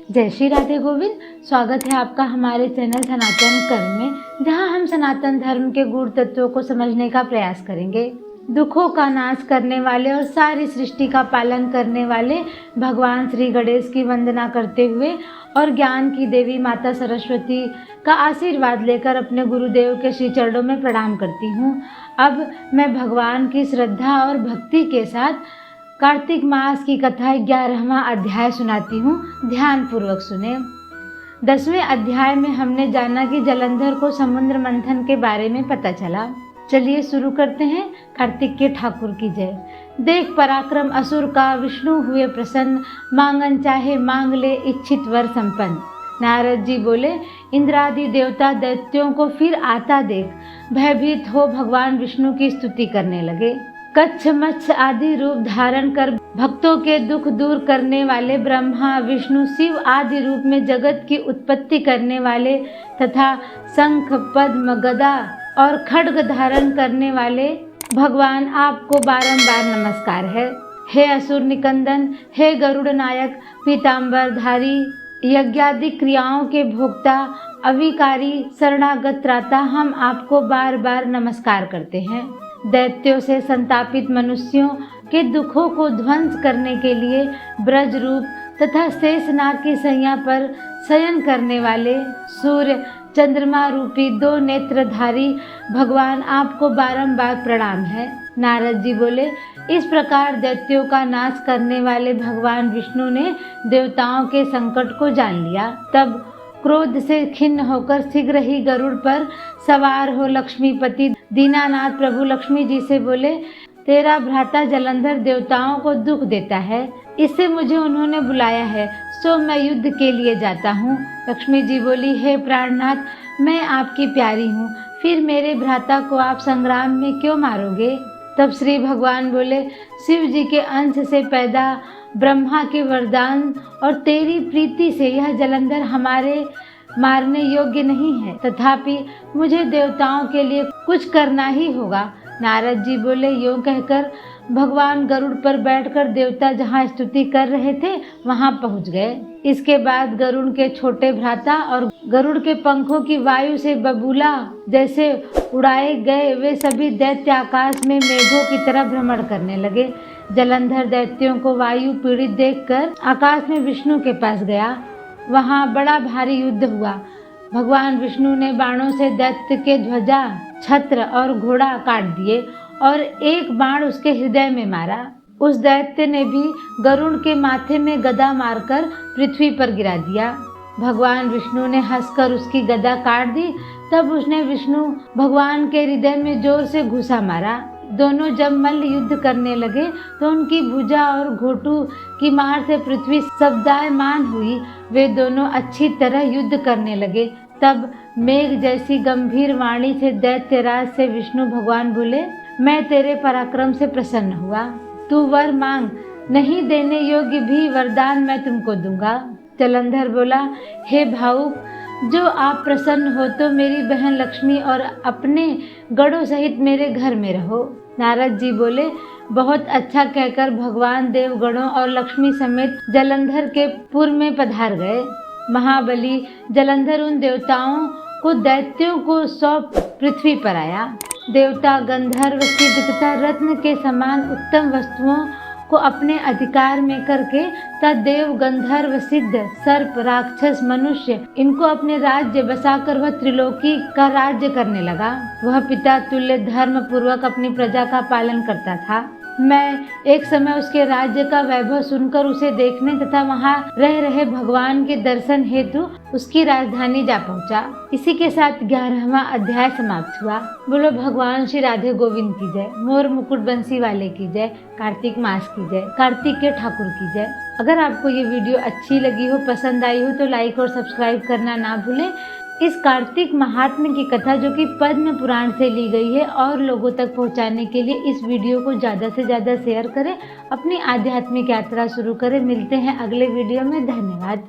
जय श्री राधे गोविंद। स्वागत है आपका हमारे चैनल सनातन कर्म में, जहां हम सनातन धर्म के गूढ़ तत्वों को समझने का प्रयास करेंगे। दुखों का नाश करने वाले और सारी सृष्टि का पालन करने वाले भगवान श्री गणेश की वंदना करते हुए और ज्ञान की देवी माता सरस्वती का आशीर्वाद लेकर अपने गुरुदेव के श्री चरणों में प्रणाम करती हूँ। अब मैं भगवान की श्रद्धा और भक्ति के साथ कार्तिक मास की कथा 11वां अध्याय सुनाती हूँ। ध्यान पूर्वक सुने। 10वें अध्याय में हमने जाना कि जलंधर को समुद्र मंथन के बारे में पता चला। चलिए शुरू करते हैं। कार्तिक के ठाकुर की जय। देख पराक्रम असुर का, विष्णु हुए प्रसन्न, मांगन चाहे मांग ले, इच्छित वर संपन्न। नारद जी बोले, इंद्रादि देवता दैत्यों को फिर आता देख भयभीत हो भगवान विष्णु की स्तुति करने लगे। कच्छ मत्स्य आदि रूप धारण कर भक्तों के दुख दूर करने वाले ब्रह्मा विष्णु शिव आदि रूप में जगत की उत्पत्ति करने वाले तथा शंख पद्म गदा और खड्ग धारण करने वाले भगवान आपको बारंबार नमस्कार है। हे असुर निकंदन, हे गरुड़ नायक, पीतांबरधारी, यज्ञादि क्रियाओं के भोक्ता, अविकारी, शरणागत त्राता, हम आपको बार बार नमस्कार करते हैं। दैत्यों से संतापित मनुष्यों के दुखों को ध्वंस करने के लिए ब्रज रूप तथा शेषनाग की सैया पर शयन करने वाले सूर्य चंद्रमा रूपी 2 नेत्रधारी भगवान आपको बारंबार प्रणाम है। नारद जी बोले, इस प्रकार दैत्यों का नाश करने वाले भगवान विष्णु ने देवताओं के संकट को जान लिया। तब क्रोध से खिन्न होकर शीघ्र ही गरुड़ पर सवार हो लक्ष्मीपति दीनानाथ प्रभु लक्ष्मी जी से बोले, तेरा भ्राता जलंधर देवताओं को दुख देता है, इससे मुझे उन्होंने बुलाया है, सो मैं युद्ध के लिए जाता हूँ। लक्ष्मी जी बोली, हे प्राणनाथ, मैं आपकी प्यारी हूँ, फिर मेरे भ्राता को आप संग्राम में क्यों मारोगे? तब श्री भगवान बोले, शिव जी के अंश से पैदा ब्रह्मा के वरदान और तेरी प्रीति से यह जलंधर हमारे मारने योग्य नहीं है, तथापि मुझे देवताओं के लिए कुछ करना ही होगा। नारद जी बोले, यूं कहकर भगवान गरुड़ पर बैठकर देवता जहाँ स्तुति कर रहे थे वहाँ पहुँच गए। इसके बाद गरुड़ के छोटे भ्राता और गरुड़ के पंखों की वायु से बबूला जैसे उड़ाए गए वे सभी दैत्य आकाश में मेघों की तरह भ्रमण करने लगे। जलंधर दैत्यों को वायु पीड़ित देखकर आकाश में विष्णु के पास गया। वहाँ बड़ा भारी युद्ध हुआ। भगवान विष्णु ने बाणों से दैत्य के ध्वजा, छत्र और घोड़ा काट दिए और एक बाण उसके हृदय में मारा। उस दैत्य ने भी गरुड़ के माथे में गदा मारकर पृथ्वी पर गिरा दिया। भगवान विष्णु ने हंसकर उसकी गदा काट दी। तब उसने विष्णु भगवान के हृदय में जोर से घुसा मारा। दोनों जब मल्ल युद्ध करने लगे तो उनकी भुजा और घोटू की मार से पृथ्वी शब्दायमान हुई। वे दोनों अच्छी तरह युद्ध करने लगे। तब मेघ जैसी गंभीर वाणी से दैत्यराज से विष्णु भगवान बोले, मैं तेरे पराक्रम से प्रसन्न हुआ, तू वर मांग, नहीं देने योग्य भी वरदान मैं तुमको दूंगा। जलंधर बोला, हे भाऊक, जो आप प्रसन्न हो तो मेरी बहन लक्ष्मी और अपने गणों सहित मेरे घर में रहो। नारद जी बोले, बहुत अच्छा कहकर भगवान देवगणों और लक्ष्मी समेत जलंधर के पुर में पधार गए। महाबली जलंधर उन देवताओं को दैत्यों को सौंप पृथ्वी पर आया। देवता गंधर्व सिद्ध तथा रत्न के समान उत्तम वस्तुओं को अपने अधिकार में करके तदेव गंधर्व सिद्ध सर्प राक्षस मनुष्य इनको अपने राज्य बसाकर वह त्रिलोकी का राज्य करने लगा। वह पिता तुल्य धर्म पूर्वक अपनी प्रजा का पालन करता था। मैं एक समय उसके राज्य का वैभव सुनकर उसे देखने तथा वहाँ रह रहे भगवान के दर्शन हेतु उसकी राजधानी जा पहुँचा। इसी के साथ 11वां अध्याय समाप्त हुआ। बोलो भगवान श्री राधे गोविंद की जय, मोर मुकुट बंसी वाले की जय, कार्तिक मास की जय, कार्तिक के ठाकुर की जय। अगर आपको ये वीडियो अच्छी लगी हो, पसंद आई हो तो लाइक और सब्सक्राइब करना ना भूलें। इस कार्तिक महात्म्य की कथा जो कि पद्म पुराण से ली गई है और लोगों तक पहुंचाने के लिए इस वीडियो को ज़्यादा से ज़्यादा शेयर करें, अपनी आध्यात्मिक यात्रा शुरू करें। मिलते हैं अगले वीडियो में। धन्यवाद।